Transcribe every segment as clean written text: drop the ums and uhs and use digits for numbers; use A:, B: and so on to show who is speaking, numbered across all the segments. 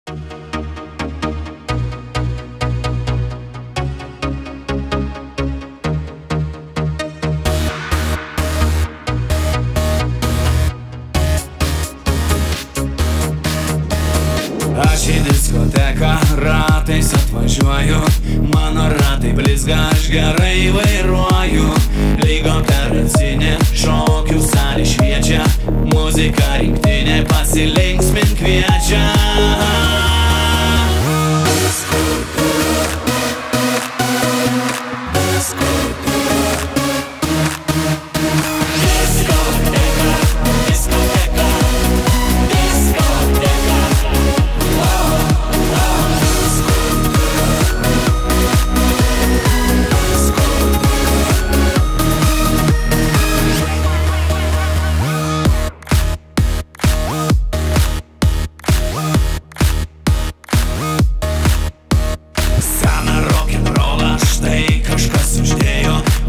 A: Aš į diskoteką ratais atvažiuoju, mano ratai blizga, aš gerai vairuoju. Lyg operacinė, šokių salė šviečia, muzika rinktinė pasilinksmint kviečia.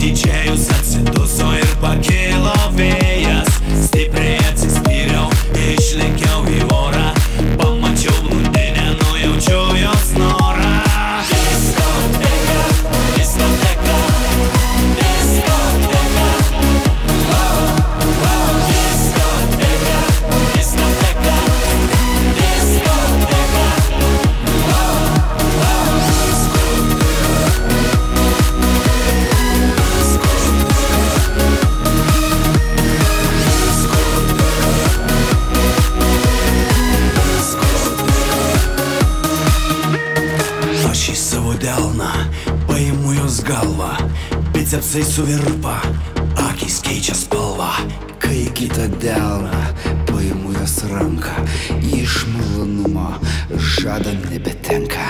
A: Didžėjus atsiduso ir pakilo vėjas, stipriai atsispyriau, išlėkiau į orą, pamačiau blondinę, nujaučiau jos norą. Diskoteka, diskoteka, diskoteka, diskoteka, diskoteka, diskoteka. Aš į savo delną paimu jos galvą, bicepsai suvirpa, akys keičia spalvą.
B: Kai kitą delną paimu jos ranką, iš malonumo žada nebetenka.